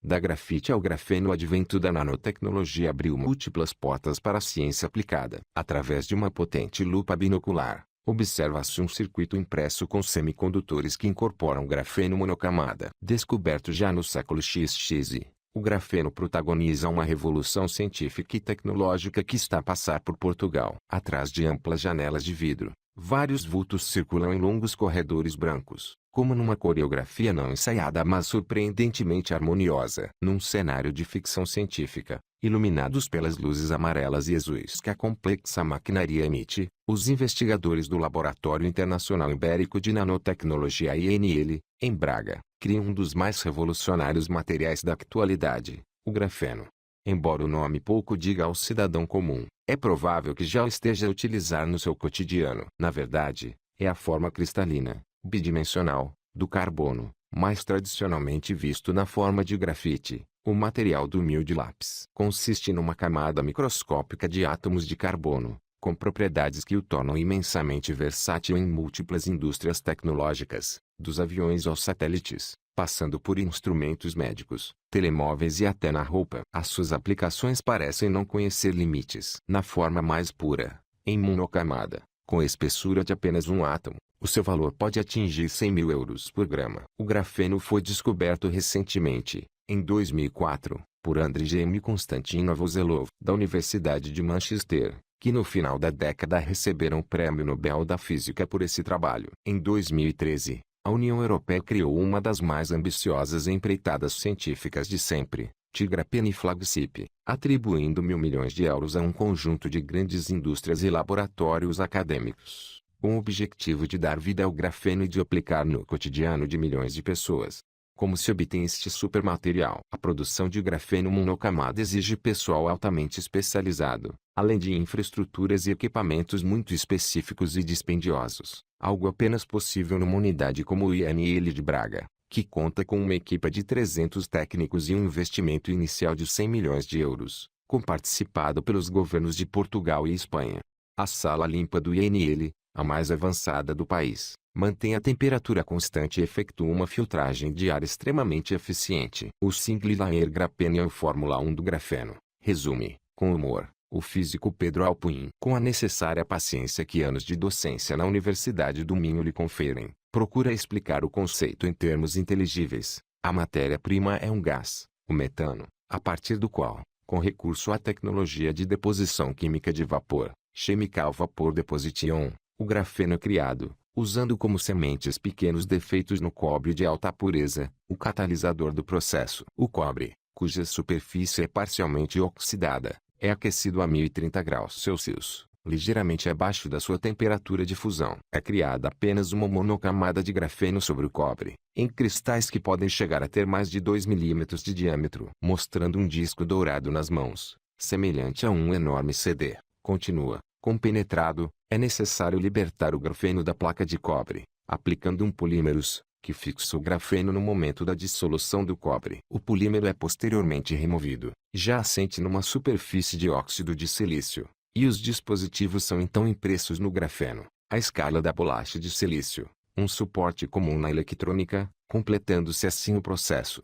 Da grafite ao grafeno, o advento da nanotecnologia abriu múltiplas portas para a ciência aplicada. Através de uma potente lupa binocular, observa-se um circuito impresso com semicondutores que incorporam grafeno monocamada. Descoberto já no século XX, o grafeno protagoniza uma revolução científica e tecnológica que está a passar por Portugal. Atrás de amplas janelas de vidro, vários vultos circulam em longos corredores brancos, como numa coreografia não ensaiada mas surpreendentemente harmoniosa. Num cenário de ficção científica, iluminados pelas luzes amarelas e azuis que a complexa maquinaria emite, os investigadores do Laboratório Internacional Ibérico de Nanotecnologia INL, em Braga, criam um dos mais revolucionários materiais da atualidade, o grafeno. Embora o nome pouco diga ao cidadão comum, é provável que já o esteja a utilizar no seu cotidiano. Na verdade, é a forma cristalina, bidimensional, do carbono, mais tradicionalmente visto na forma de grafite. O material do humilde lápis consiste numa camada microscópica de átomos de carbono, com propriedades que o tornam imensamente versátil em múltiplas indústrias tecnológicas, dos aviões aos satélites, passando por instrumentos médicos, telemóveis e até na roupa. As suas aplicações parecem não conhecer limites. Na forma mais pura, em monocamada, com espessura de apenas um átomo, o seu valor pode atingir 100.000 euros por grama. O grafeno foi descoberto recentemente, em 2004, por Andrei Konstantinov Vozelov, da Universidade de Manchester, que no final da década receberam o Prêmio Nobel da Física por esse trabalho. Em 2013, a União Europeia criou uma das mais ambiciosas empreitadas científicas de sempre, Tigrapene Flagship, atribuindo mil milhões de euros a um conjunto de grandes indústrias e laboratórios acadêmicos, com o objetivo de dar vida ao grafeno e de aplicar no cotidiano de milhões de pessoas. Como se obtém este supermaterial? A produção de grafeno monocamada exige pessoal altamente especializado, além de infraestruturas e equipamentos muito específicos e dispendiosos, algo apenas possível numa unidade como o INL de Braga, que conta com uma equipe de 300 técnicos e um investimento inicial de 100 milhões de euros, comparticipado pelos governos de Portugal e Espanha. A sala limpa do INL, a mais avançada do país, mantém a temperatura constante e efetua uma filtragem de ar extremamente eficiente. O Single Layer Grapene é o Fórmula 1 do grafeno, resume, com humor, o físico Pedro Alpuin. Com a necessária paciência que anos de docência na Universidade do Minho lhe conferem, procura explicar o conceito em termos inteligíveis. A matéria-prima é um gás, o metano, a partir do qual, com recurso à tecnologia de deposição química de vapor, Chemical Vapor Deposition, o grafeno é criado, usando como sementes pequenos defeitos no cobre de alta pureza, o catalisador do processo. O cobre, cuja superfície é parcialmente oxidada, é aquecido a 1030 graus Celsius, ligeiramente abaixo da sua temperatura de fusão. É criada apenas uma monocamada de grafeno sobre o cobre, em cristais que podem chegar a ter mais de 2 milímetros de diâmetro, mostrando um disco dourado nas mãos, semelhante a um enorme CD. Continua. Compenetrado, é necessário libertar o grafeno da placa de cobre, aplicando um polímeros, que fixa o grafeno no momento da dissolução do cobre. O polímero é posteriormente removido, já assente numa superfície de óxido de silício, e os dispositivos são então impressos no grafeno, à escala da bolacha de silício, um suporte comum na eletrônica, completando-se assim o processo.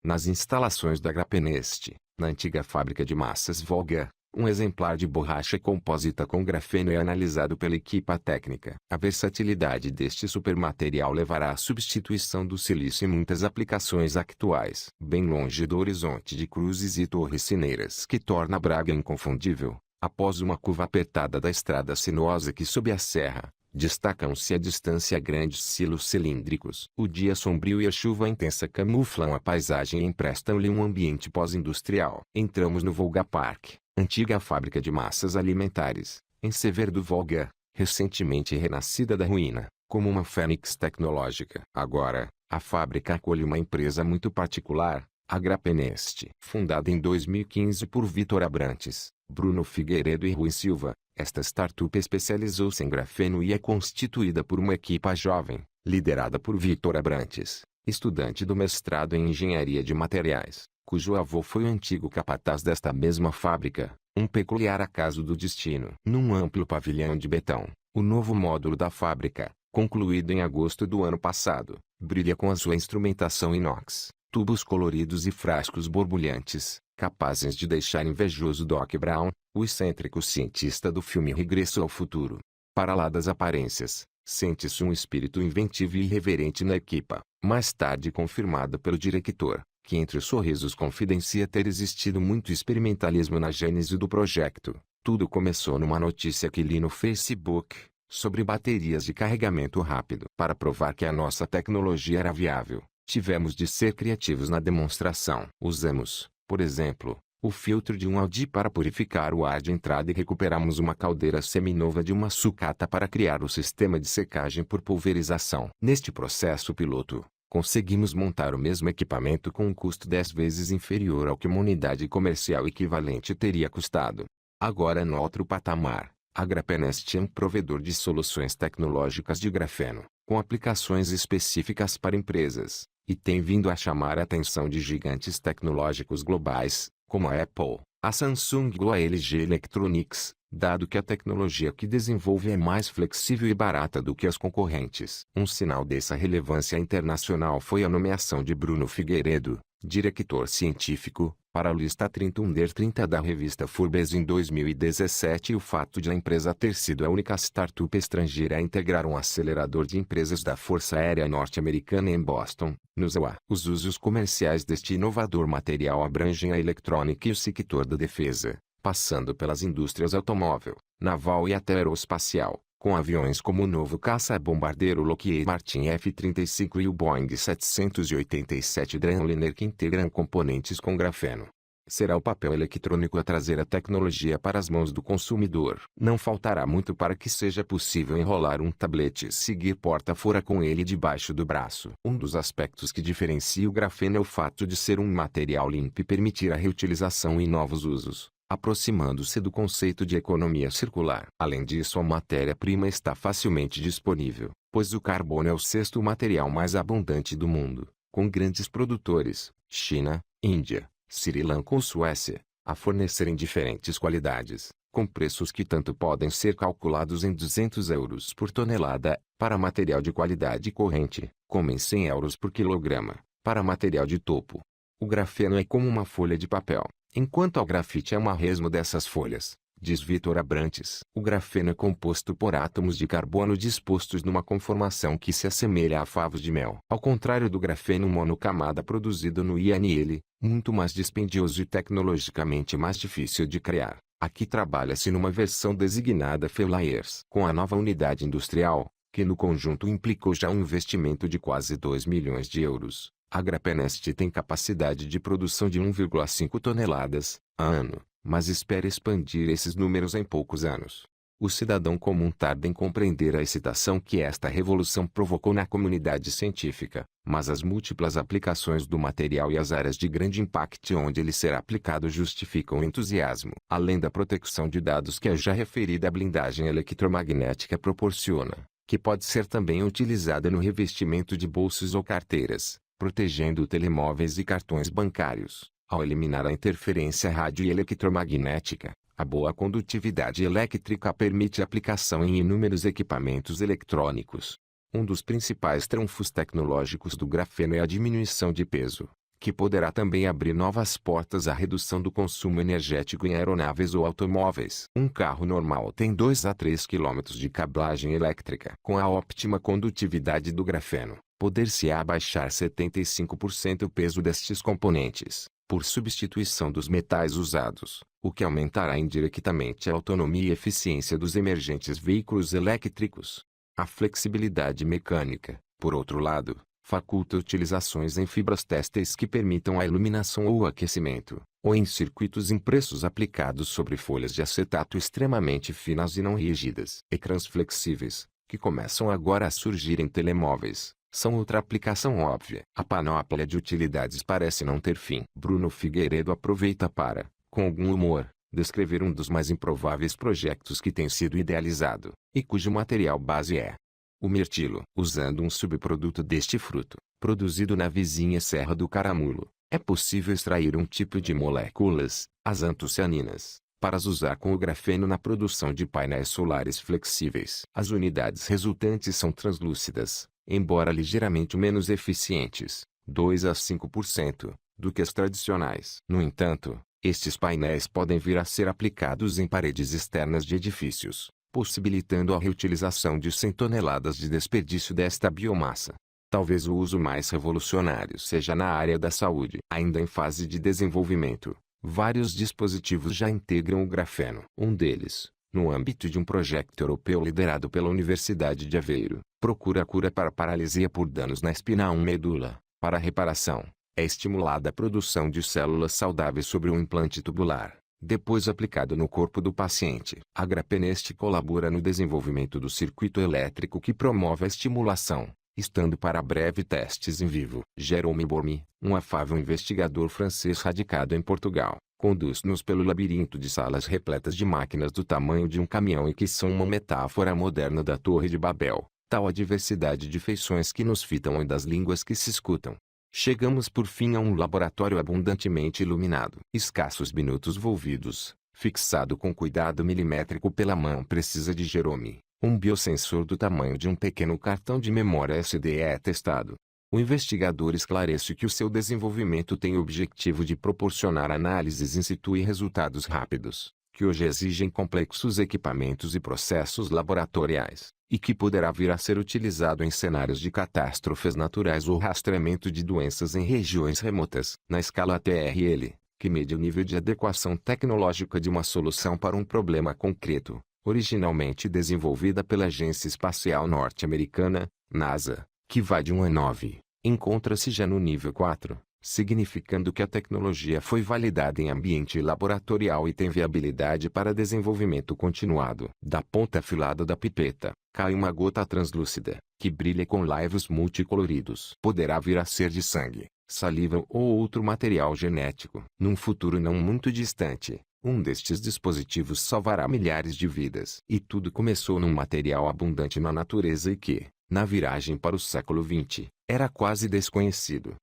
Nas instalações da Grapenest, na antiga fábrica de massas Volga, um exemplar de borracha compósita com grafeno é analisado pela equipa técnica. A versatilidade deste supermaterial levará à substituição do silício em muitas aplicações atuais. Bem longe do horizonte de cruzes e torres cineiras que torna Braga inconfundível, após uma curva apertada da estrada sinuosa que sobe a serra, destacam-se à distância grandes silos cilíndricos. O dia sombrio e a chuva intensa camuflam a paisagem e emprestam-lhe um ambiente pós-industrial. Entramos no Volga Park, antiga fábrica de massas alimentares, em Severo do Volga, recentemente renascida da ruína, como uma fênix tecnológica. Agora, a fábrica acolhe uma empresa muito particular, a Grapenest. Fundada em 2015 por Vitor Abrantes, Bruno Figueiredo e Rui Silva, esta startup especializou-se em grafeno e é constituída por uma equipa jovem, liderada por Vitor Abrantes, estudante do mestrado em Engenharia de Materiais, cujo avô foi o antigo capataz desta mesma fábrica, um peculiar acaso do destino. Num amplo pavilhão de betão, o novo módulo da fábrica, concluído em agosto do ano passado, brilha com a sua instrumentação inox, Tubos coloridos e frascos borbulhantes, capazes de deixar invejoso Doc Brown, o excêntrico cientista do filme Regresso ao Futuro. Para lá das aparências, sente-se um espírito inventivo e irreverente na equipa, mais tarde confirmado pelo diretor, que entre os sorrisos confidencia ter existido muito experimentalismo na gênese do projeto. Tudo começou numa notícia que li no Facebook, sobre baterias de carregamento rápido. Para provar que a nossa tecnologia era viável, tivemos de ser criativos na demonstração. Usamos, por exemplo, o filtro de um Audi para purificar o ar de entrada e recuperamos uma caldeira seminova de uma sucata para criar o sistema de secagem por pulverização. Neste processo piloto, conseguimos montar o mesmo equipamento com um custo 10 vezes inferior ao que uma unidade comercial equivalente teria custado. Agora no outro patamar, a Grapenest é um provedor de soluções tecnológicas de grafeno, com aplicações específicas para empresas, e tem vindo a chamar a atenção de gigantes tecnológicos globais, como a Apple, a Samsung ou a LG Electronics, dado que a tecnologia que desenvolve é mais flexível e barata do que as concorrentes. Um sinal dessa relevância internacional foi a nomeação de Bruno Figueiredo, diretor científico, para a lista 30 Under 30 da revista Forbes em 2017 e o fato de a empresa ter sido a única startup estrangeira a integrar um acelerador de empresas da Força Aérea Norte-Americana em Boston, nos USA. Os usos comerciais deste inovador material abrangem a eletrônica e o sector da defesa, passando pelas indústrias automóvel, naval e até aeroespacial, com aviões como o novo caça-bombardeiro Lockheed Martin F-35 e o Boeing 787 Dreamliner que integram componentes com grafeno. Será o papel eletrônico a trazer a tecnologia para as mãos do consumidor. Não faltará muito para que seja possível enrolar um tablete e seguir porta fora com ele debaixo do braço. Um dos aspectos que diferencia o grafeno é o fato de ser um material limpo e permitir a reutilização em novos usos, aproximando-se do conceito de economia circular. Além disso, a matéria-prima está facilmente disponível, pois o carbono é o sexto material mais abundante do mundo, com grandes produtores, China, Índia, Sri Lanka ou Suécia, a fornecerem diferentes qualidades, com preços que tanto podem ser calculados em 200 euros por tonelada, para material de qualidade corrente, como em 100 euros por quilograma, para material de topo. O grafeno é como uma folha de papel, enquanto o grafite é uma resma dessas folhas, diz Vitor Abrantes. O grafeno é composto por átomos de carbono dispostos numa conformação que se assemelha a favos de mel. Ao contrário do grafeno monocamada produzido no INL, muito mais dispendioso e tecnologicamente mais difícil de criar, aqui trabalha-se numa versão designada F-Layers. Com a nova unidade industrial, que no conjunto implicou já um investimento de quase 2 milhões de euros, a Grapenest tem capacidade de produção de 1,5 toneladas a ano, mas espera expandir esses números em poucos anos. O cidadão comum tarda em compreender a excitação que esta revolução provocou na comunidade científica, mas as múltiplas aplicações do material e as áreas de grande impacto onde ele será aplicado justificam o entusiasmo. Além da proteção de dados que a já referida blindagem eletromagnética proporciona, que pode ser também utilizada no revestimento de bolsos ou carteiras, protegendo telemóveis e cartões bancários. Ao eliminar a interferência rádio e eletromagnética, a boa condutividade elétrica permite a aplicação em inúmeros equipamentos eletrônicos. Um dos principais trunfos tecnológicos do grafeno é a diminuição de peso, que poderá também abrir novas portas à redução do consumo energético em aeronaves ou automóveis. Um carro normal tem 2 a 3 km de cablagem elétrica. Com a óptima condutividade do grafeno, poder-se abaixar 75% o peso destes componentes, por substituição dos metais usados, o que aumentará indiretamente a autonomia e eficiência dos emergentes veículos elétricos. A flexibilidade mecânica, por outro lado, faculta utilizações em fibras têxteis que permitam a iluminação ou o aquecimento, ou em circuitos impressos aplicados sobre folhas de acetato extremamente finas e não rígidas. Ecrãs flexíveis, que começam agora a surgir em telemóveis, são outra aplicação óbvia. A panóplia de utilidades parece não ter fim. Bruno Figueiredo aproveita para, com algum humor, descrever um dos mais improváveis projetos que tem sido idealizado, e cujo material base é o mirtilo. Usando um subproduto deste fruto, produzido na vizinha Serra do Caramulo, é possível extrair um tipo de moléculas, as antocianinas, para as usar com o grafeno na produção de painéis solares flexíveis. As unidades resultantes são translúcidas, embora ligeiramente menos eficientes, 2 a 5%, do que as tradicionais. No entanto, estes painéis podem vir a ser aplicados em paredes externas de edifícios, possibilitando a reutilização de 100 toneladas de desperdício desta biomassa. Talvez o uso mais revolucionário seja na área da saúde. Ainda em fase de desenvolvimento, vários dispositivos já integram o grafeno. Um deles, no âmbito de um projeto europeu liderado pela Universidade de Aveiro, procura a cura para paralisia por danos na espinal medula. Para a reparação, é estimulada a produção de células saudáveis sobre um implante tubular, depois aplicado no corpo do paciente. A Grapenest colabora no desenvolvimento do circuito elétrico que promove a estimulação, estando para breve testes em vivo. Jérôme Bormy, um afável investigador francês radicado em Portugal, conduz-nos pelo labirinto de salas repletas de máquinas do tamanho de um caminhão e que são uma metáfora moderna da Torre de Babel, tal a diversidade de feições que nos fitam e das línguas que se escutam. Chegamos por fim a um laboratório abundantemente iluminado. Escassos minutos volvidos, fixado com cuidado milimétrico pela mão precisa de Jérôme, um biosensor do tamanho de um pequeno cartão de memória SD é testado. O investigador esclarece que o seu desenvolvimento tem o objetivo de proporcionar análises in situ e resultados rápidos, que hoje exigem complexos equipamentos e processos laboratoriais, e que poderá vir a ser utilizado em cenários de catástrofes naturais ou rastreamento de doenças em regiões remotas. Na escala TRL, que mede o nível de adequação tecnológica de uma solução para um problema concreto, originalmente desenvolvida pela Agência Espacial Norte-Americana, NASA, que vai de 1 a 9, encontra-se já no nível 4, significando que a tecnologia foi validada em ambiente laboratorial e tem viabilidade para desenvolvimento continuado. Da ponta afilada da pipeta, cai uma gota translúcida, que brilha com laivos multicoloridos. Poderá vir a ser de sangue, saliva ou outro material genético. Num futuro não muito distante, um destes dispositivos salvará milhares de vidas. E tudo começou num material abundante na natureza e que, na viragem para o século XX, era quase desconhecido.